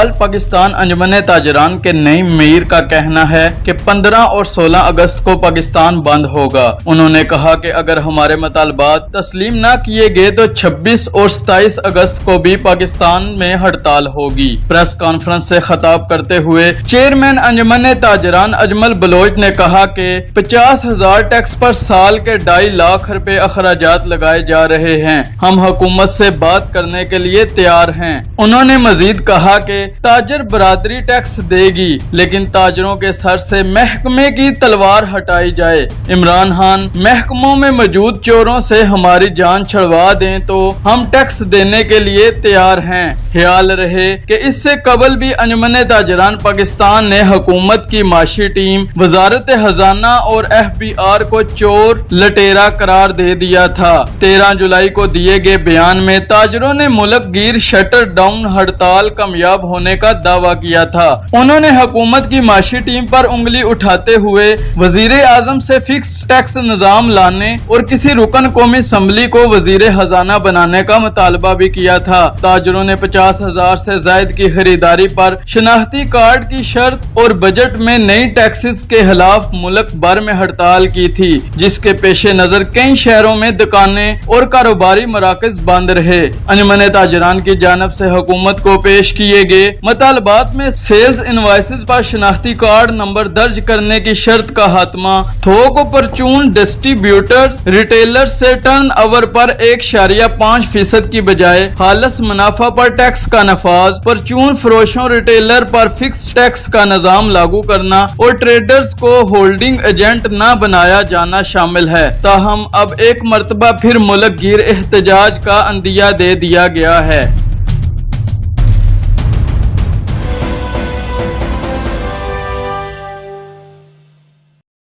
All Pakistan अंजुमन ताजरान के नईम मीर का कहना है कि 15 और 16 अगस्त को पाकिस्तान बंद होगा। उन्होंने कहा कि अगर हमारे मुतालबात तस्लीम न किए गए तो 26 और 27 अगस्त को भी पाकिस्तान में हड़ताल होगी। प्रेस कॉन्फ्रेंस से खिताब करते हुए चेयरमैन अंजुमन ताजरान अजमल बलोच ने कहा कि 50,000 टैक्स पर साल के 2.5 लाख रुपए अखराजात लगाए जा रहे हैं। हम हुकूमत से बात करने के लिए तैयार हैं। उन्होंने मजीद कहा कि ताजर बरादरी टैक्स देगी, लेकिन ताजरों के सर से महकमे की तलवार हटाई जाए। इमरान खान महकमों में मौजूद चोरों से हमारी जान छुड़वा दें तो हम टैक्स देने के लिए तैयार हैं। ख्याल रहे कि इससे कबल भी अंजुमन ताजरान पाकिस्तान ने हुकूमत की माशी टीम, वजारत खजाना और FBR को चोर लटेरा करार दे दिया था। 13 जुलाई को दिए गए बयान में ताजरों ने मुल्क गिर शटर डाउन हड़ताल कामयाब होने का दावा किया था। उन्होंने हुकूमत की माशी टीम पर उंगली उठाते हुए वजीर आजम से फिक्स टैक्स निजाम लाने और किसी रुकन कौमी असम्बली को वजीर खजाना बनाने का मुतालबा भी किया था। ताजरों ने 50,000 से जायद की खरीदारी पर शनाख्ती कार्ड की शर्त और बजट में नई टैक्सेस के खिलाफ मुल्क भर में हड़ताल की थी, जिसके पेश नजर कई शहरों में दुकानें और कारोबारी मराकज बंद रहे। अंजुमन ताजरान की जानब से हुकूमत को पेश किए गए मुतालबात में सेल्स इनवॉइसेस पर शनाख्ती कार्ड नंबर दर्ज करने की शर्त का खात्मा, थोक और परचून डिस्ट्रीब्यूटर्स रिटेलर्स से टर्न ओवर पर 1.5% की बजाय खालस मुनाफा पर टैक्स का नफाज, परचून फरोशों रिटेलर पर फिक्स टैक्स का निजाम लागू करना और ट्रेडर्स को होल्डिंग एजेंट न बनाया जाना शामिल है। ताहम अब एक मरतबा फिर मुल्क गिर एहतजाज का अंदिया दे दिया गया है।